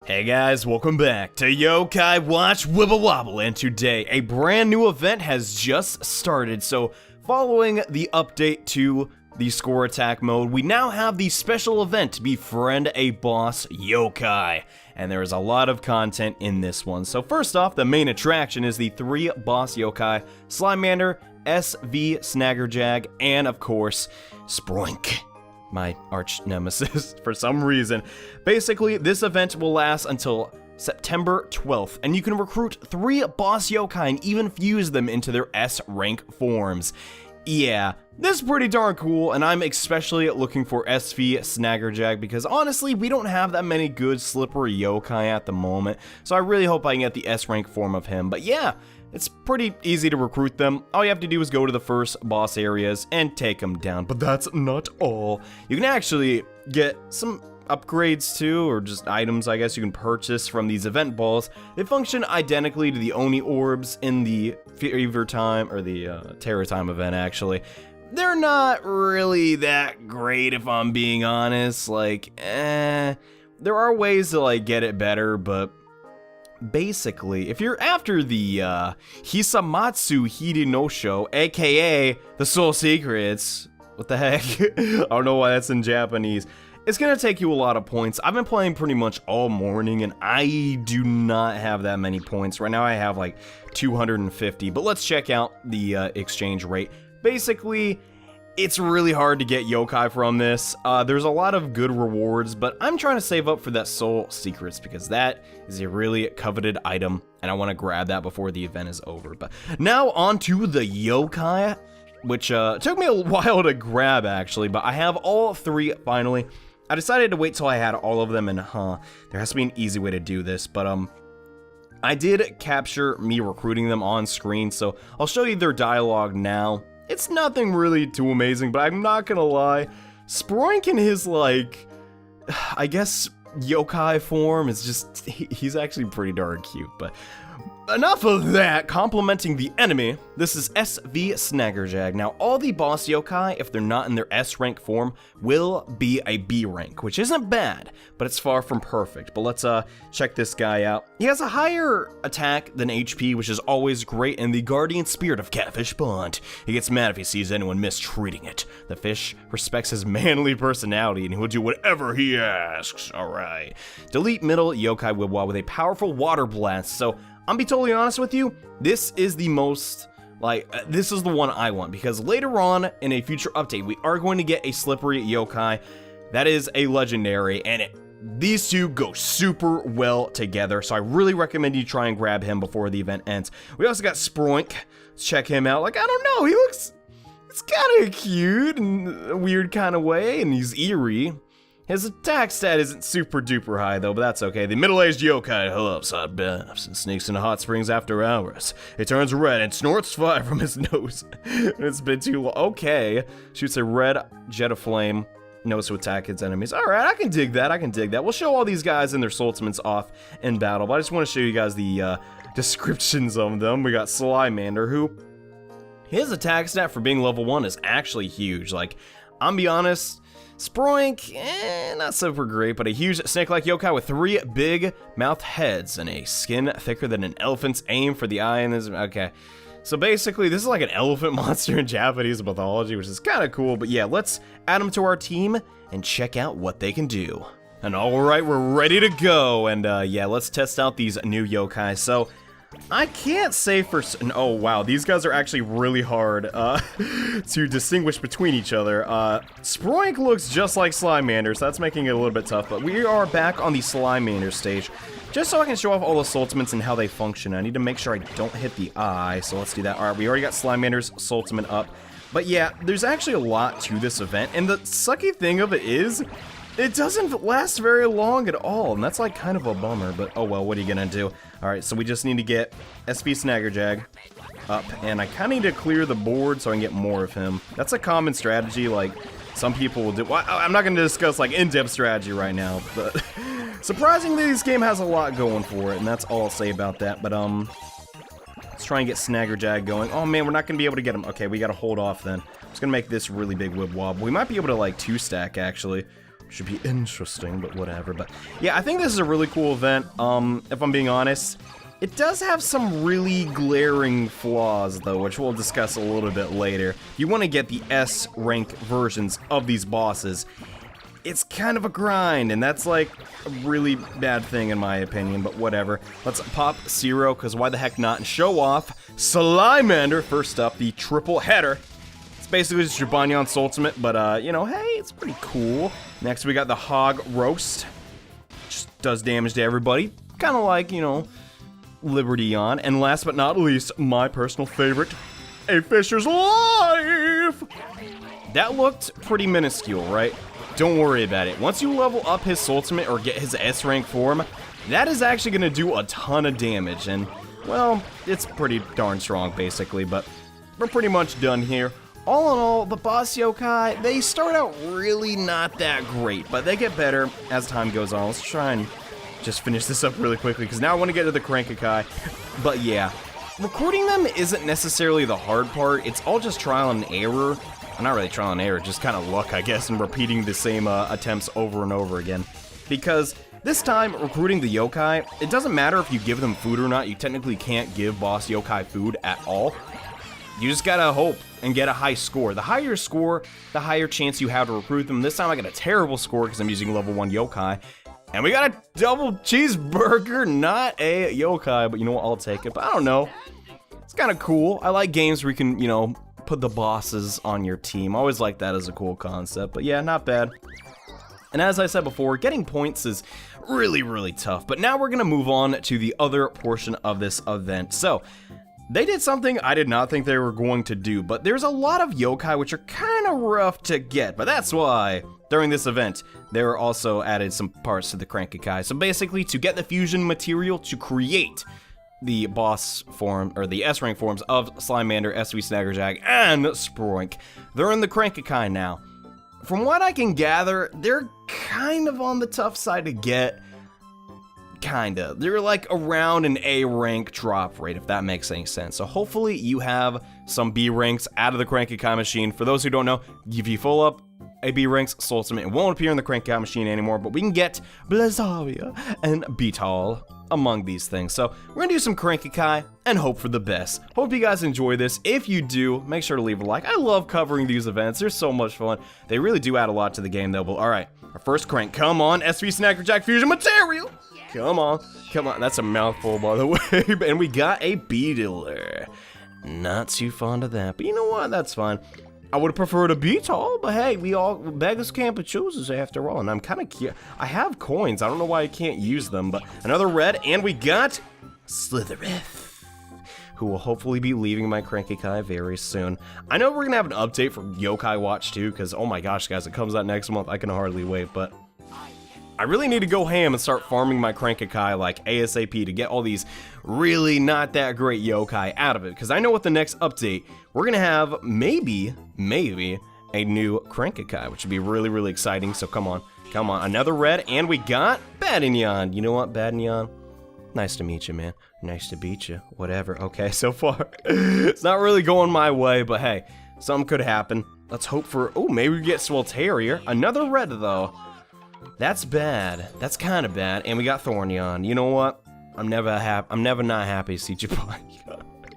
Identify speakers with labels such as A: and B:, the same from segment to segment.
A: Hey guys, welcome back to Yo-Kai Watch Wibble Wobble, and today a brand new event has just started. So following the update to the score attack mode, we now have the special event, Befriend a Boss Yo-Kai. And there is a lot of content in this one. So first off, the main attraction is the 3 boss Yo-Kai, Slimemander, SV Snaggerjag, and of course, Sproink, my arch nemesis for some reason. Basically, this event will last until September 12th, and you can recruit 3 boss Yo-Kai and even fuse them into their S rank forms. Yeah, this is pretty darn cool, and I'm especially looking for SV Snaggerjag because honestly, we don't have that many good slippery Yo-Kai at the moment, so I really hope I can get the S rank form of him. But yeah, it's pretty easy to recruit them. All you have to do is go to the first boss areas and take them down. But that's not all. You can actually get some upgrades too, or just items I guess you can purchase from these event balls. They function identically to the Oni orbs in the Fever Time, or the Terror Time event actually. They're not really that great if I'm being honest. Like, there are ways to like get it better, but basically, if you're after the Hisamatsu Hidenosho, aka the Soul Secrets, what the heck? I don't know why that's in Japanese. It's gonna take you a lot of points. I've been playing pretty much all morning, and I do not have that many points. Right now I have like 250, but let's check out the exchange rate. Basically, it's really hard to get Yo-Kai from this. There's a lot of good rewards, but I'm trying to save up for that Soul Secrets because that is a really coveted item, and I want to grab that before the event is over. But now on to the Yo-Kai, which took me a while to grab actually, but I have all 3 finally. I decided to wait till I had all of them, and there has to be an easy way to do this, but I did capture me recruiting them on screen, so I'll show you their dialogue now. It's nothing really too amazing, but I'm not gonna lie, Sproink in his, like, I guess, Yo-Kai form is just, he's actually pretty darn cute, but enough of that. Complimenting the enemy, this is SV Snaggerjag. Now, all the boss Yo-Kai, if they're not in their S rank form, will be a B rank, which isn't bad, but it's far from perfect. But let's check this guy out. He has a higher attack than HP, which is always great, and the guardian spirit of Catfish Pond. He gets mad if he sees anyone mistreating it. The fish respects his manly personality, and he'll do whatever he asks. Alright. Delete middle Yo-Kai Wibble with a powerful water blast. So I'm be totally honest with you, this is the most, this is the one I want, because later on in a future update, we are going to get a slippery Yo-Kai that is a legendary, and these two go super well together, so I really recommend you try and grab him before the event ends. We also got Sproink. Let's check him out. Like, I don't know, he looks, it's kind of cute in a weird kind of way, and he's eerie. His attack stat isn't super duper high though, but that's okay. The middle-aged Yo-Kai loves hot baths and sneaks into hot springs after hours. He turns red and snorts fire from his nose. It's been too long. Okay. Shoots a red jet of flame. Knows to attack his enemies. Alright, I can dig that. I can dig that. We'll show all these guys and their ultimates off in battle, but I just want to show you guys the descriptions of them. We got Slimemander, who his attack stat for being level 1 is actually huge. Like, I'm be honest, Sproink, not super great, but a huge snake-like Yo-Kai with 3 big mouth heads and a skin thicker than an elephant's aim for the eye in this. Okay, so basically this is like an elephant monster in Japanese mythology, which is kind of cool. But yeah, let's add them to our team and check out what they can do. And alright, we're ready to go, and yeah, let's test out these new Yo-Kai. So I can't say for oh wow, these guys are actually really hard to distinguish between each other. Sproink looks just like Slimemander, so that's making it a little bit tough, but we are back on the Slimemander stage. Just so I can show off all the ultimates and how they function, I need to make sure I don't hit the eye, so let's do that. Alright, we already got Slimemander's ultimate up. But yeah, there's actually a lot to this event, and the sucky thing of it is, it doesn't last very long at all, and that's like kind of a bummer, but oh well, what are you gonna do? Alright, so we just need to get SV Snaggerjag up, and I kinda need to clear the board so I can get more of him. That's a common strategy, like, some people will do. Well, I'm not gonna discuss, like, in-depth strategy right now, but surprisingly, this game has a lot going for it, and that's all I'll say about that, but, let's try and get Snaggerjag going. Oh man, we're not gonna be able to get him. Okay, we gotta hold off then. I'm just gonna make this really big Wibble Wobble. We might be able to, like, 2-stack, actually. Should be interesting, but whatever. But yeah, I think this is a really cool event. If I'm being honest, it does have some really glaring flaws, though, which we'll discuss a little bit later. If you want to get the S rank versions of these bosses, it's kind of a grind, and that's like a really bad thing in my opinion, but whatever. Let's pop Zero, because why the heck not, and show off Slimander. First up, the triple header. It's basically just your Banyan's ultimate, but you know, hey, it's pretty cool. Next we got the Hog Roast. Just does damage to everybody. Kind of like, you know, Liberty on. And last but not least, my personal favorite, a Fisher's Life! That looked pretty minuscule, right? Don't worry about it. Once you level up his ultimate or get his S rank form, that is actually going to do a ton of damage. And, well, it's pretty darn strong, basically. But we're pretty much done here. All in all, the boss yokai, they start out really not that great, but they get better as time goes on. Let's try and just finish this up really quickly, because now I want to get to the Crank-a-kai. But yeah, recruiting them isn't necessarily the hard part. It's all just trial and error. Well, not really trial and error, just kind of luck, I guess, and repeating the same attempts over and over again. Because this time, recruiting the yokai, it doesn't matter if you give them food or not. You technically can't give boss yokai food at all. You just gotta hope and get a high score. The higher your score, the higher chance you have to recruit them. This time I got a terrible score because I'm using level 1 yokai. And we got a double cheeseburger, not a yokai, but you know what, I'll take it. But I don't know, it's kind of cool. I like games where you can, you know, put the bosses on your team. I always like that as a cool concept, but yeah, not bad. And as I said before, getting points is really, really tough. But now we're gonna move on to the other portion of this event. So, they did something I did not think they were going to do, but there's a lot of yokai which are kind of rough to get, but that's why during this event, they were also added some parts to the Crank-a-kai. So basically, to get the fusion material to create the boss form, or the S-rank forms of Slimander, SV Snaggerjack, and Sproink, they're in the Crank-a-kai now. From what I can gather, they're kind of on the tough side to get. Kinda. They're like around an A rank drop rate, if that makes any sense. So hopefully you have some B ranks out of the Crank-a-kai machine. For those who don't know, if you full up a B ranks Soul Ultimate, it won't appear in the Crank-a-kai machine anymore, but we can get Blazaria and Beetle among these things. So we're gonna do some Crank-a-kai and hope for the best. Hope you guys enjoy this. If you do, make sure to leave a like. I love covering these events. They're so much fun. They really do add a lot to the game though. But alright, our first crank. Come on, SV Snaggerjack Fusion Material! Come on, come on. That's a mouthful, by the way. And we got a Beetler. Not too fond of that, but you know what? That's fine. I would have preferred a Beetle, but hey, we all beggars can't be choosers after all. And I'm kind of I have coins. I don't know why I can't use them, but another red, and we got Slithereth, who will hopefully be leaving my Crank-a-kai very soon. I know we're gonna have an update for Yo-Kai Watch too, because oh my gosh, guys, it comes out next month. I can hardly wait, but I really need to go ham and start farming my Crank-a-kai like ASAP to get all these really not that great yokai out of it. Because I know with the next update, we're going to have maybe a new Crank-a-kai, which would be really, really exciting. So come on, another red, and we got Badinyan. You know what, Badinyan? Nice to meet you, man. Nice to beat you. Whatever. Okay, so far, it's not really going my way, but hey, something could happen. Let's hope for, oh, maybe we get Swelterior. Another red, though. That's bad. That's kind of bad. And we got Thornyon. You know what? I'm never not happy to see Japan.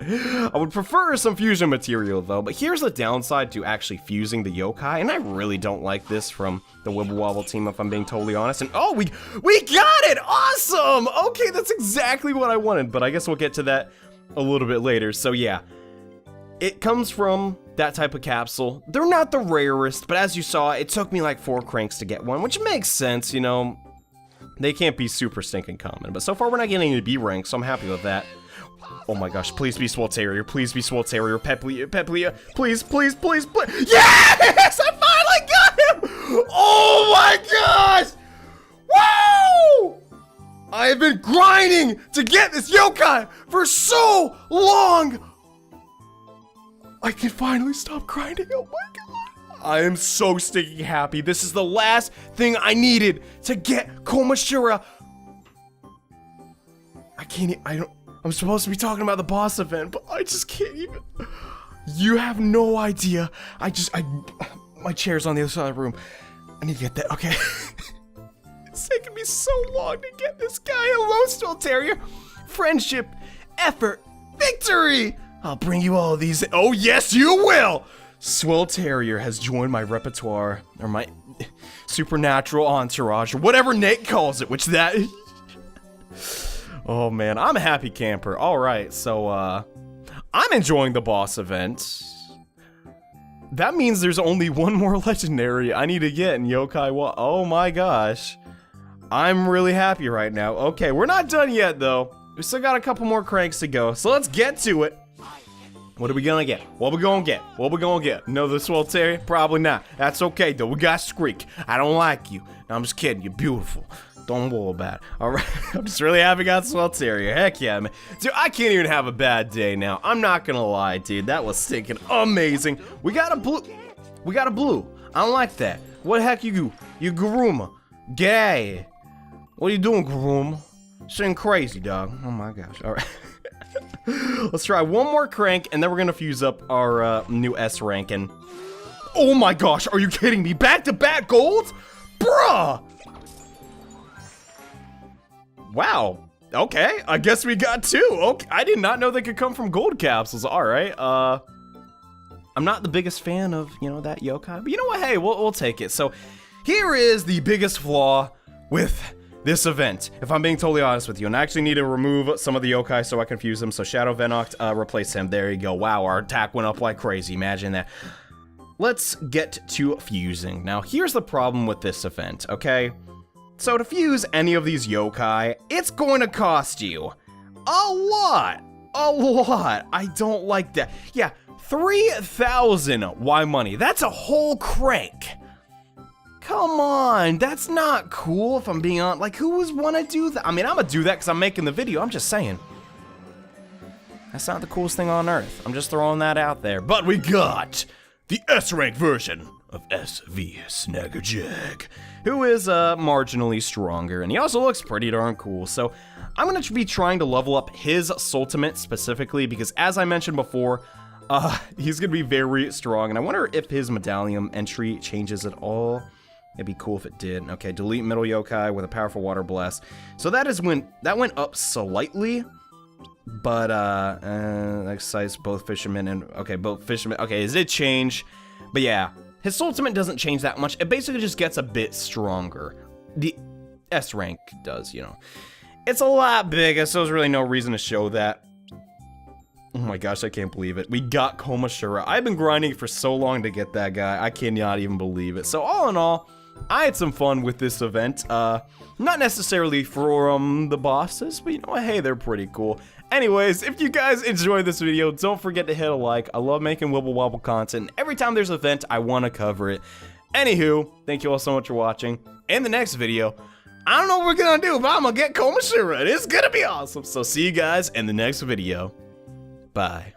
A: I would prefer some fusion material though, but here's the downside to actually fusing the yokai, and I really don't like this from the Wibble Wobble team if I'm being totally honest. And oh, we got it! Awesome! Okay, that's exactly what I wanted, but I guess we'll get to that a little bit later. So yeah, it comes from that type of capsule. They're not the rarest, but as you saw, it took me like 4 cranks to get one, which makes sense, you know. They can't be super stinking common, but so far we're not getting any B ranks, so I'm happy with that. Oh my gosh, please be Swelterior, please be Swelterior, Peplia, please, please, please, please. Yes! I finally got him! Oh my gosh! Woo! I have been grinding to get this yokai for so long! I can finally stop grinding, oh my god. I am so stinking happy. This is the last thing I needed to get Komashira. I'm supposed to be talking about the boss event, but I just can't even. You have no idea. My chair's on the other side of the room. I need to get that. Okay. It's taken me so long to get this guy. Hello, Swell Terrier. Friendship, effort, victory. I'll bring you all of these. Oh, yes, you will. Swell Terrier has joined my repertoire, or my supernatural entourage, or whatever Nate calls it, which that... Oh, man, I'm a happy camper. All right, so, I'm enjoying the boss event. That means there's only one more legendary I need to get in Yo-Kai Watch. Oh, my gosh. I'm really happy right now. Okay, we're not done yet, though. We still got a couple more cranks to go, so let's get to it. What are we gonna get? What we gonna get? What we gonna get? Another Swell Terrier? Probably not. That's okay, though. We got Squeak. I don't like you. No, I'm just kidding. You're beautiful. Don't worry about it. Alright, I'm just really happy I got Swell Terrier. Heck yeah, man. Dude, I can't even have a bad day now. I'm not gonna lie, dude. That was stinking amazing. We got a blue. We got a blue. I don't like that. What the heck you do? You Garuma. Gay. What are you doing, Garuma? Sitting crazy, dog. Oh my gosh. Alright. Let's try one more crank, and then we're gonna fuse up our new S ranking. Oh my gosh, are you kidding me? Back-to-back golds? Bruh! Wow. Okay, I guess we got two. Okay, I did not know they could come from gold capsules. Alright, I'm not the biggest fan of, you know, that yokai, but you know what? Hey, we'll take it. So, here is the biggest flaw with this event, if I'm being totally honest with you, and I actually need to remove some of the yokai so I can fuse them. So Shadow Venoct, replace him. There you go. Wow, our attack went up like crazy. Imagine that. Let's get to fusing. Now, here's the problem with this event, okay? So to fuse any of these yokai, it's going to cost you a lot. A lot. I don't like that. Yeah, 3,000 Y money. That's a whole crank. Come on, that's not cool if I'm being honest. Like, who would want to do that? I mean, I'm gonna do that because I'm making the video. I'm just saying. That's not the coolest thing on earth. I'm just throwing that out there. But we got the S-rank version of SV Snaggerjack, who is marginally stronger, and he also looks pretty darn cool. So I'm gonna be trying to level up his Sultimate specifically because, as I mentioned before, he's gonna be very strong, and I wonder if his medallion entry changes at all. It'd be cool if it did. Okay, delete middle yokai with a powerful water blast. So that went up slightly, but exercise both fishermen and both fishermen. Okay, it did change, but yeah, his ultimate doesn't change that much. It basically just gets a bit stronger. The S rank does, you know. It's a lot bigger, so there's really no reason to show that. Oh my gosh, I can't believe it. We got Komashura. I've been grinding for so long to get that guy. I cannot even believe it. So all in all, I had some fun with this event. Not necessarily from the bosses, but you know what? Hey, they're pretty cool. Anyways, if you guys enjoyed this video, don't forget to hit a like. I love making Wibble Wobble content. Every time there's an event, I want to cover it. Anywho, thank you all so much for watching. In the next video, I don't know what we're gonna do, but I'm gonna get Komashura. It's gonna be awesome. So see you guys in the next video. Bye.